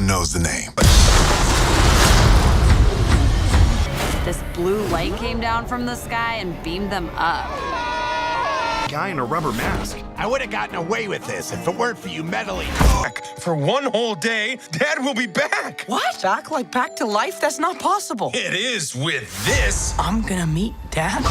knows the name. This blue light came down from the sky and beamed them up. Guy in a rubber mask. I would have gotten away with this if it weren't for you meddling. For one whole day, Dad will be back. What? Back like back to life? That's not possible. It is with this. I'm gonna meet Dad.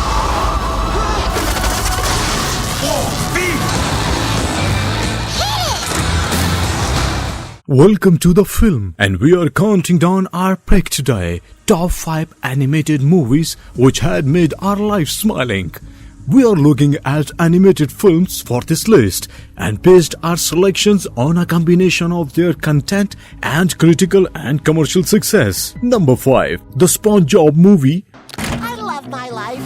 Welcome to the film, and we are counting down our pick today. Top 5 animated movies which had made our life smiling. We are looking at animated films for this list and based our selections on a combination of their content and critical and commercial success. Number 5. The SpongeBob movie. I love my life.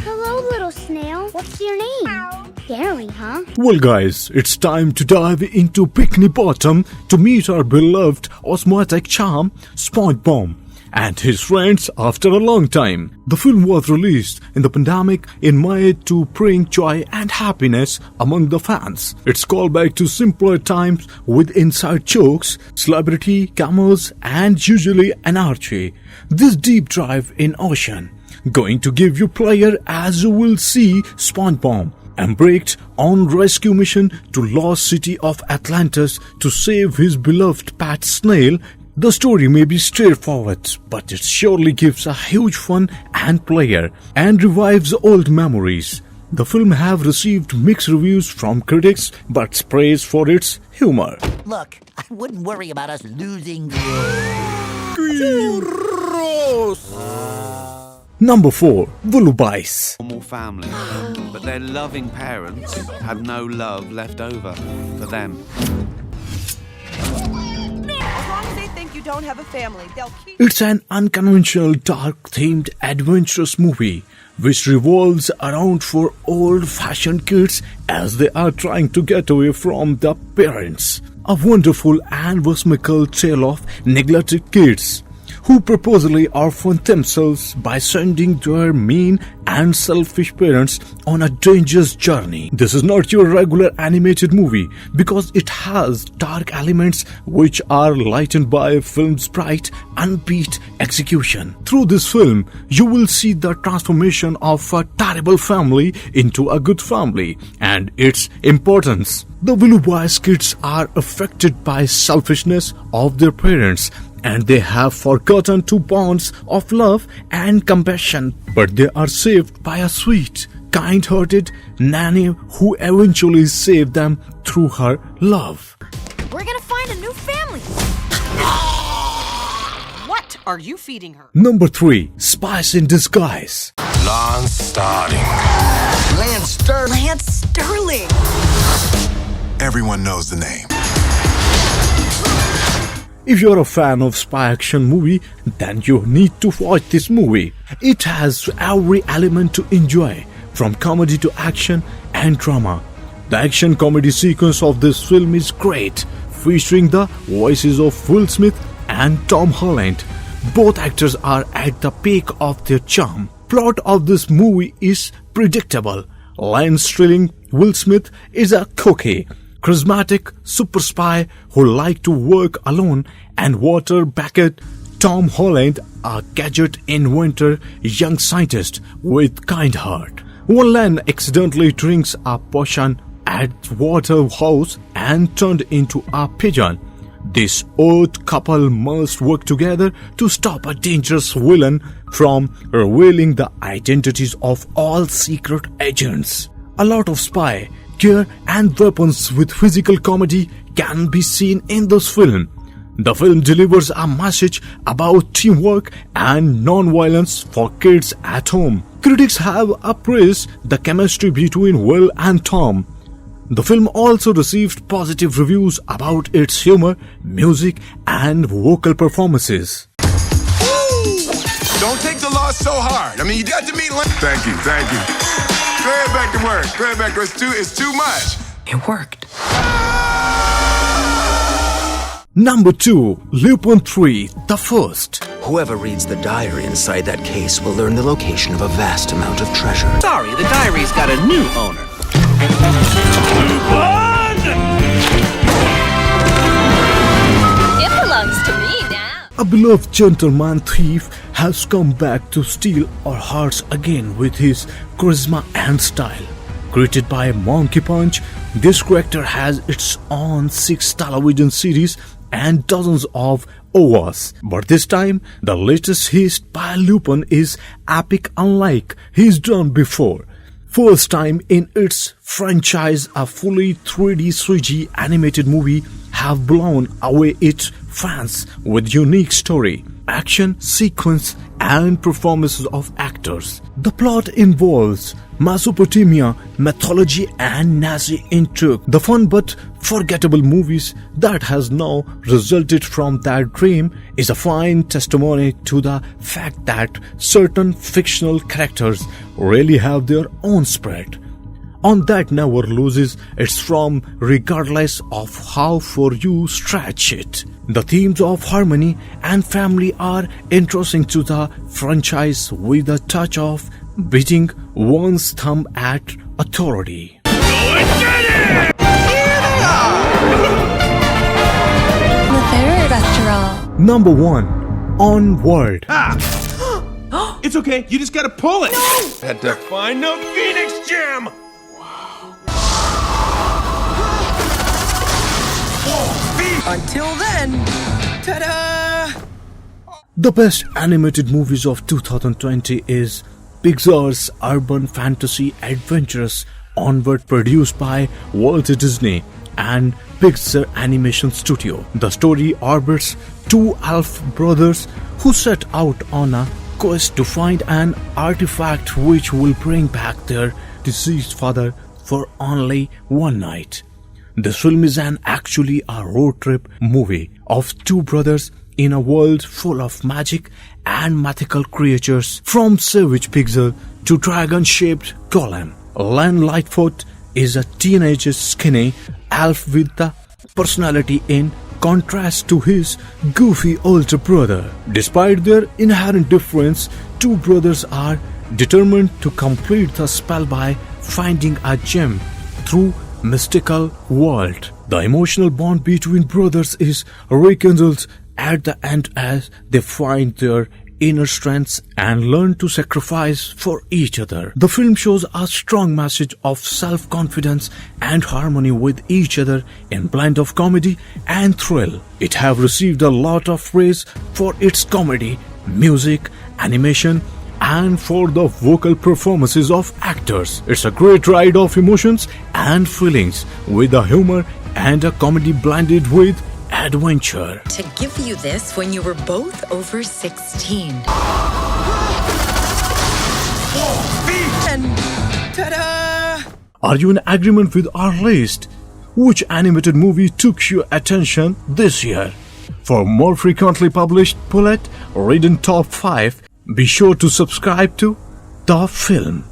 Hello, little snail. What's your name? Scary, huh? Well guys, it's time to dive into Bikini Bottom to meet our beloved osmotic charm, SpongeBob, and his friends after a long time. The film was released in the pandemic in May to bring joy and happiness among the fans. It's callback to simpler times with inside jokes, celebrity cameos, and usually anarchy. This deep dive in ocean going to give you pleasure as you will see SpongeBob embarked on rescue mission to lost city of Atlantis to save his beloved pet snail. The story may be straightforward, but it surely gives a huge fun and pleasure and revives old memories. The film have received mixed reviews from critics, but praise for its humor. Look, I wouldn't worry about us losing. Number 4. Willoughbys. Normal family, but their loving parents have no love left over for them. Don't have a family. They'll keep. It's an unconventional, dark-themed, adventurous movie which revolves around four old-fashioned kids as they are trying to get away from their parents. A wonderful and whimsical tale of neglected kids who purposely orphan themselves by sending their mean and selfish parents on a dangerous journey. This is not your regular animated movie because it has dark elements which are lightened by film's bright, upbeat execution. Through this film, you will see the transformation of a terrible family into a good family and its importance. The Willoughbys kids are affected by selfishness of their parents, and they have forgotten two bonds of love and compassion, but they are saved by a sweet, kind-hearted nanny who eventually saved them through her love. We're gonna find a new family. What are you feeding her? Number 3. Spies in Disguise. Lance Starling. Lance Sterling. Lance Sterling. Everyone knows the name. If you're a fan of spy action movie, then you need to watch this movie. It has every element to enjoy, from comedy to action and drama. The action comedy sequence of this film is great, featuring the voices of Will Smith and Tom Holland. Both actors are at the peak of their charm. Plot of this movie is predictable. Lance Sterling, Will Smith, is a cocky, charismatic super spy who like to work alone, and Walter Beckett, Tom Holland, a gadget inventor, young scientist with kind heart. One Lan accidentally drinks a potion at Water House and turned into a pigeon. This old couple must work together to stop a dangerous villain from revealing the identities of all secret agents. A lot of spy gear and weapons with physical comedy can be seen in this film. The film delivers a message about teamwork and non-violence for kids at home. Critics have appraised the chemistry between Will and Tom. The film also received positive reviews about its humor, music, and vocal performances. Don't take the loss so hard. I mean, you got to meet Lance. Thank you. Go ahead back to work. Go ahead back to work. It's too much. It worked. Number 2. Lupin III, the First. Whoever reads the diary inside that case will learn the location of a vast amount of treasure. Sorry, the diary's got a new owner. If A beloved gentleman thief has come back to steal our hearts again with his charisma and style. Created by Monkey Punch, this character has its own 6 television series and dozens of OVAs. But this time, the latest heist by Lupin is epic unlike he's done before. First time in its franchise, a fully 3D CG animated movie have blown away its fans with unique story, action sequence and performances of actors. The plot involves Mesopotamia, mythology and Nazi intrigue. The fun but forgettable movies that has now resulted from that dream is a fine testimony to the fact that certain fictional characters really have their own spread. On that never loses its charm regardless of how far you stretch it. The themes of harmony and family are interesting to the franchise with a touch of beating one's thumb at authority. Number 1. Onward. It's okay, you just gotta pull it. No! Had to find the Phoenix Gem. Until then, ta-da! The best animated movies of 2020 is Pixar's urban fantasy adventurous Onward, produced by Walt Disney and Pixar Animation Studio. The story orbits 2 elf brothers who set out on a quest to find an artifact which will bring back their deceased father for only one night. This film is actually a road trip movie of 2 brothers in a world full of magic and mythical creatures, from savage pixel to dragon-shaped golem. Len Lightfoot is a teenage skinny elf with the personality in contrast to his goofy older brother. Despite their inherent difference, 2 brothers are determined to complete the spell by finding a gem through mystical world. The emotional bond between brothers is rekindled at the end as they find their inner strengths and learn to sacrifice for each other. The film shows a strong message of self-confidence and harmony with each other in blend of comedy and thrill. It have received a lot of praise for its comedy, music, animation, and for the vocal performances of actors. It's a great ride of emotions and feelings with a humor and a comedy blended with adventure. To give you this when you were both over 16. And ta-da! Are you in agreement with our list? Which animated movie took your attention this year? For more frequently published bullet read in top 5, be sure to subscribe to The Film.